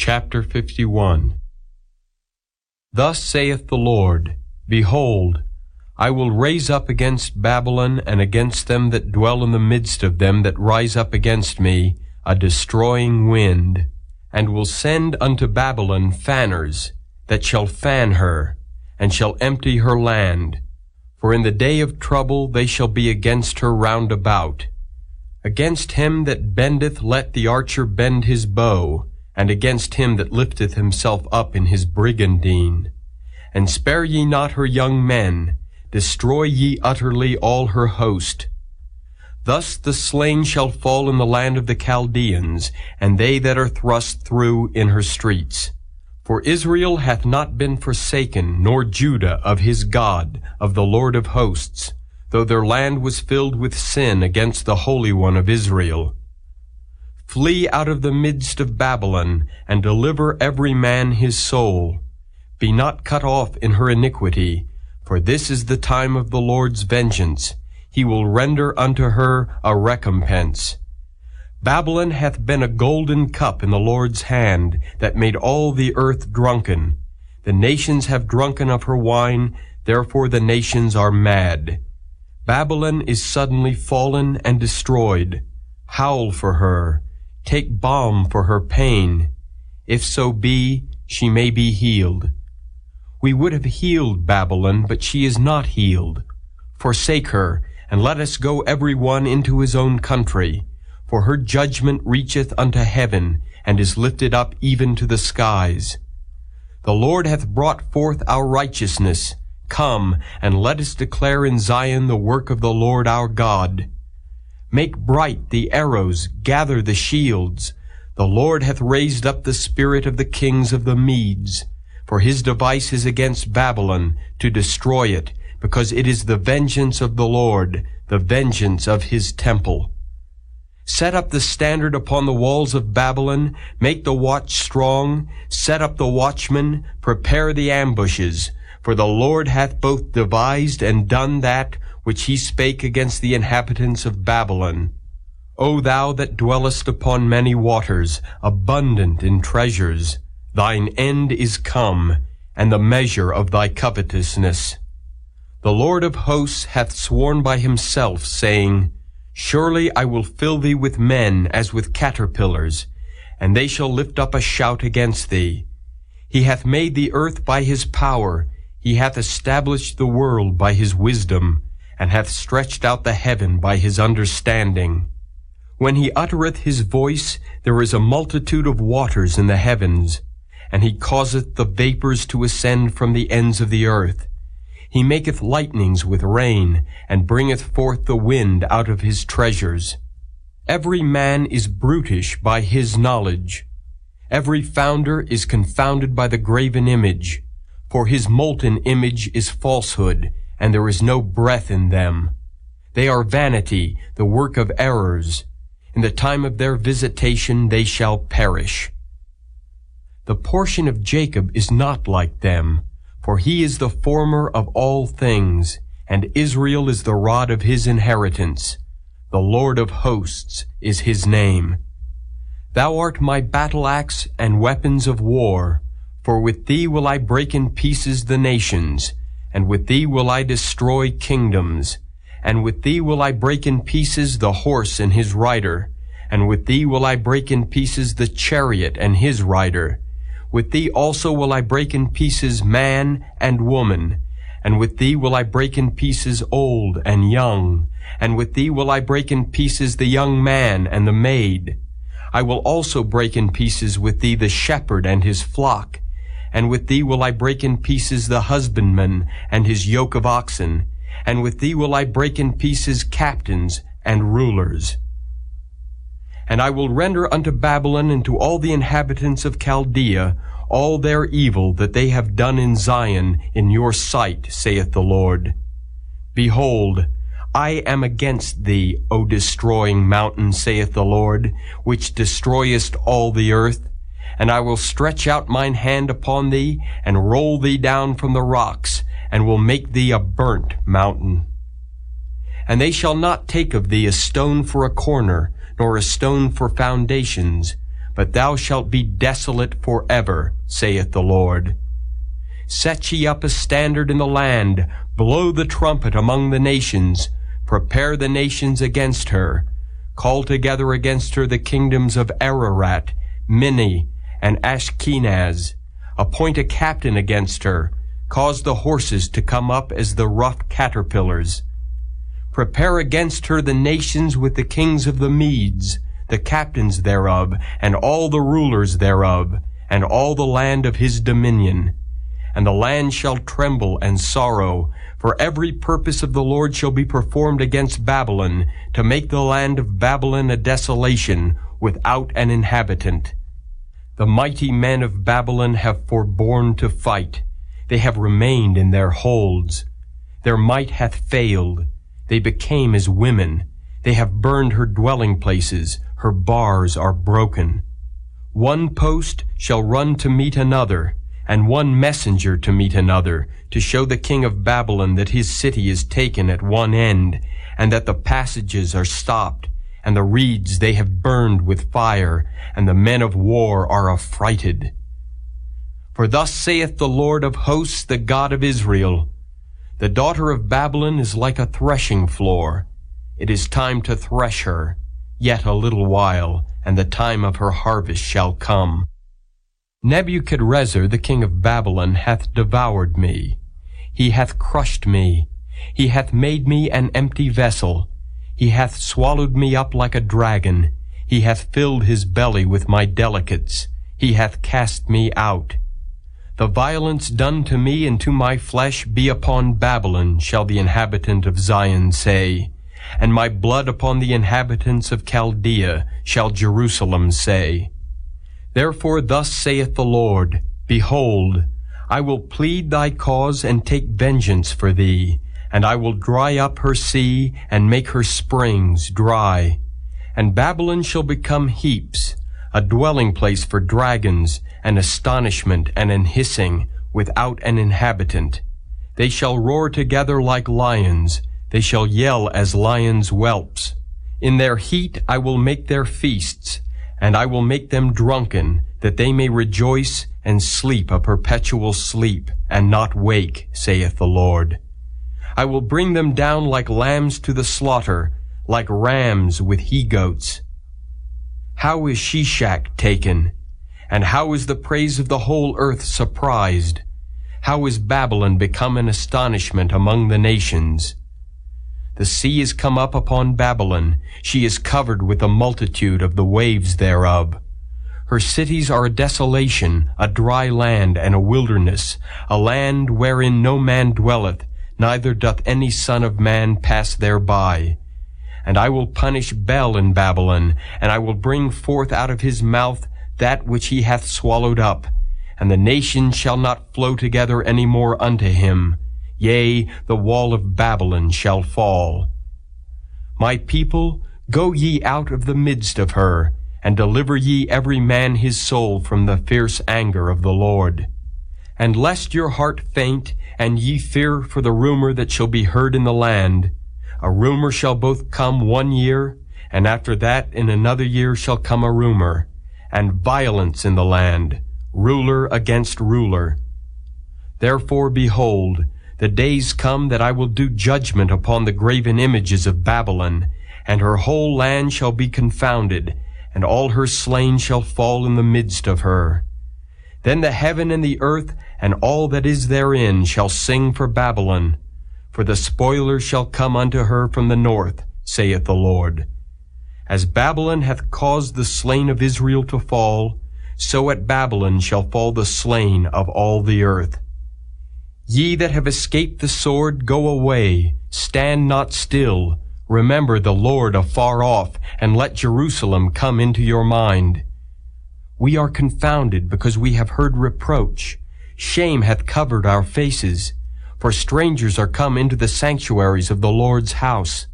Chapter 51. Thus saith the Lord, Behold, I will raise up against Babylon and against them that dwell in the midst of them that rise up against me a destroying wind, and will send unto Babylon fanners, that shall fan her, and shall empty her land. For in the day of trouble they shall be against her round about. Against him that bendeth let the archer bend his bow, and against him that lifteth himself up in his brigandine. And spare ye not her young men, destroy ye utterly all her host. Thus the slain shall fall in the land of the Chaldeans, and they that are thrust through in her streets. For Israel hath not been forsaken, nor Judah of his God, of the Lord of hosts, though their land was filled with sin against the Holy One of Israel. Flee out of the midst of Babylon, and deliver every man his soul. Be not cut off in her iniquity, for this is the time of the Lord's vengeance. He will render unto her a recompense. Babylon hath been a golden cup in the Lord's hand, that made all the earth drunken. The nations have drunken of her wine, therefore the nations are mad. Babylon is suddenly fallen and destroyed. Howl for her, take balm for her pain. If so be, she may be healed. We would have healed Babylon, but she is not healed. Forsake her, and let us go every one into his own country. For her judgment reacheth unto heaven, and is lifted up even to the skies. The Lord hath brought forth our righteousness. Come, and let us declare in Zion the work of the Lord our God. Make bright the arrows, gather the shields. The Lord hath raised up the spirit of the kings of the Medes. For his device is against Babylon, to destroy it, because it is the vengeance of the Lord, the vengeance of his temple. Set up the standard upon the walls of Babylon, make the watch strong, set up the watchmen, prepare the ambushes. For the Lord hath both devised and done that which he spake against the inhabitants of Babylon. O thou that dwellest upon many waters, abundant in treasures, thine end is come, and the measure of thy covetousness. The Lord of hosts hath sworn by himself, saying, Surely I will fill thee with men as with caterpillars, and they shall lift up a shout against thee. He hath made the earth by his power, he hath established the world by his wisdom, and hath stretched out the heaven by his understanding. When he uttereth his voice, there is a multitude of waters in the heavens, and he causeth the vapors to ascend from the ends of the earth. He maketh lightnings with rain, and bringeth forth the wind out of his treasures. Every man is brutish by his knowledge. Every founder is confounded by the graven image. For his molten image is falsehood, and there is no breath in them. They are vanity, the work of errors. In the time of their visitation they shall perish. The portion of Jacob is not like them, for he is the former of all things, and Israel is the rod of his inheritance. The Lord of hosts is his name. Thou art my battle axe and weapons of war, for with thee will I break in pieces the nations, and with thee will I destroy kingdoms, and with thee will I break in pieces the horse and his rider, and with thee will I break in pieces the chariot and his rider. With thee also will I break in pieces man and woman, and with thee will I break in pieces old and young, and with thee will I break in pieces the young man and the maid. I will also break in pieces with thee the shepherd and his flock, and with thee will I break in pieces the husbandman and his yoke of oxen, and with thee will I break in pieces captains and rulers. And I will render unto Babylon and to all the inhabitants of Chaldea all their evil that they have done in Zion in your sight, saith the Lord. Behold, I am against thee, O destroying mountain, saith the Lord, which destroyest all the earth. And I will stretch out mine hand upon thee, and roll thee down from the rocks, and will make thee a burnt mountain. And they shall not take of thee a stone for a corner, nor a stone for foundations, but thou shalt be desolate forever, saith the Lord. Set ye up a standard in the land, blow the trumpet among the nations, prepare the nations against her, call together against her the kingdoms of Ararat, Minni, and Ashkenaz, appoint a captain against her, cause the horses to come up as the rough caterpillars. Prepare against her the nations with the kings of the Medes, the captains thereof, and all the rulers thereof, and all the land of his dominion. And the land shall tremble and sorrow, for every purpose of the Lord shall be performed against Babylon, to make the land of Babylon a desolation, without an inhabitant. The mighty men of Babylon have forborne to fight. They have remained in their holds. Their might hath failed. They became as women. They have burned her dwelling places. Her bars are broken. One post shall run to meet another, and one messenger to meet another, to show the king of Babylon that his city is taken at one end, and that the passages are stopped, and the reeds they have burned with fire, and the men of war are affrighted. For thus saith the Lord of hosts, the God of Israel, the daughter of Babylon is like a threshing floor. It is time to thresh her, yet a little while, and the time of her harvest shall come. Nebuchadrezzar the king of Babylon hath devoured me. He hath crushed me. He hath made me an empty vessel. He hath swallowed me up like a dragon. He hath filled his belly with my delicates. He hath cast me out. The violence done to me and to my flesh be upon Babylon, shall the inhabitant of Zion say, and my blood upon the inhabitants of Chaldea, shall Jerusalem say. Therefore thus saith the Lord, Behold, I will plead thy cause and take vengeance for thee, and I will dry up her sea and make her springs dry. And Babylon shall become heaps, a dwelling place for dragons, an astonishment and an hissing, without an inhabitant. They shall roar together like lions, they shall yell as lions' whelps. In their heat I will make their feasts, and I will make them drunken, that they may rejoice and sleep a perpetual sleep, and not wake, saith the Lord. I will bring them down like lambs to the slaughter, like rams with he-goats. How is Shishak taken? And how is the praise of the whole earth surprised? How is Babylon become an astonishment among the nations? The sea is come up upon Babylon. She is covered with the multitude of the waves thereof. Her cities are a desolation, a dry land, and a wilderness, a land wherein no man dwelleth, neither doth any son of man pass thereby. And I will punish Bel in Babylon, and I will bring forth out of his mouth that which he hath swallowed up, and the nations shall not flow together any more unto him. Yea, the wall of Babylon shall fall. My people, go ye out of the midst of her, and deliver ye every man his soul from the fierce anger of the Lord. And lest your heart faint, and ye fear for the rumor that shall be heard in the land, a rumor shall both come 1 year, and after that in another year shall come a rumor, and violence in the land, ruler against ruler. Therefore, behold, the days come that I will do judgment upon the graven images of Babylon, and her whole land shall be confounded, and all her slain shall fall in the midst of her. Then the heaven and the earth and all that is therein shall sing for Babylon, for the spoiler shall come unto her from the north, saith the Lord. As Babylon hath caused the slain of Israel to fall, so at Babylon shall fall the slain of all the earth. Ye that have escaped the sword, go away, stand not still, remember the Lord afar off, and let Jerusalem come into your mind. We are confounded because we have heard reproach. Shame hath covered our faces, for strangers are come into the sanctuaries of the Lord's house.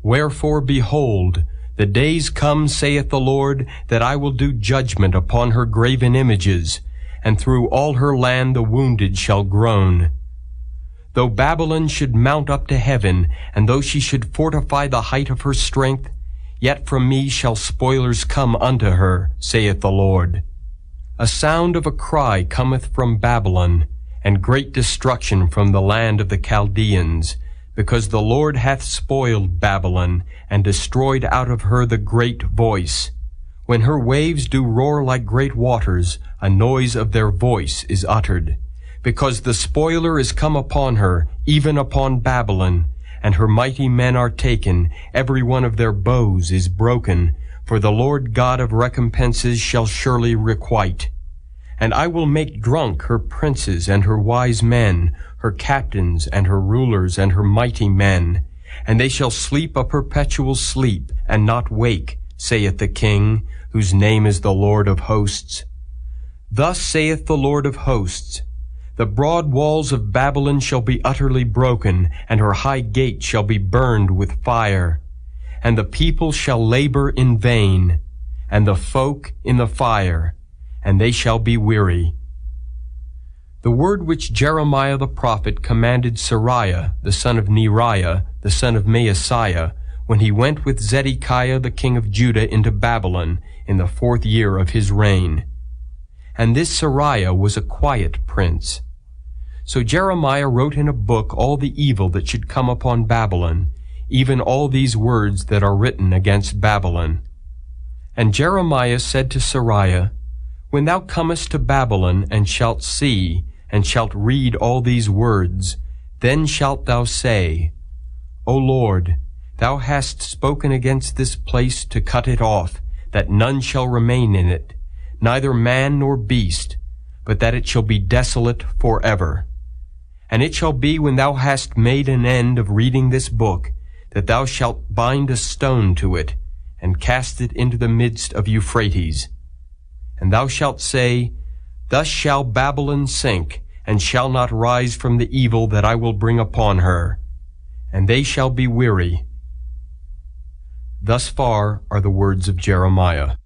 Wherefore, behold, the days come, saith the Lord, that I will do judgment upon her graven images, and through all her land the wounded shall groan. Though Babylon should mount up to heaven, and though she should fortify the height of her strength, Yet from me shall spoilers come unto her, saith the Lord. A sound of a cry cometh from Babylon, and great destruction from the land of the Chaldeans, because the Lord hath spoiled Babylon, and destroyed out of her the great voice. When her waves do roar like great waters, a noise of their voice is uttered. Because the spoiler is come upon her, even upon Babylon, and her mighty men are taken, every one of their bows is broken, for the Lord God of recompenses shall surely requite. And I will make drunk her princes and her wise men, her captains and her rulers and her mighty men, and they shall sleep a perpetual sleep, and not wake, saith the King, whose name is the Lord of hosts. Thus saith the Lord of hosts, the broad walls of Babylon shall be utterly broken, and her high gate shall be burned with fire. And the people shall labor in vain, and the folk in the fire, and they shall be weary. The word which Jeremiah the prophet commanded Seraiah, the son of Neriah, the son of Maaseiah, when he went with Zedekiah the king of Judah into Babylon in the 4th year of his reign. And this Seraiah was a quiet prince. So Jeremiah wrote in a book all the evil that should come upon Babylon, even all these words that are written against Babylon. And Jeremiah said to Seraiah, When thou comest to Babylon, and shalt see, and shalt read all these words, then shalt thou say, O Lord, thou hast spoken against this place to cut it off, that none shall remain in it, neither man nor beast, but that it shall be desolate forever. And it shall be, when thou hast made an end of reading this book, that thou shalt bind a stone to it, and cast it into the midst of Euphrates. And thou shalt say, Thus shall Babylon sink, and shall not rise from the evil that I will bring upon her. And they shall be weary. Thus far are the words of Jeremiah.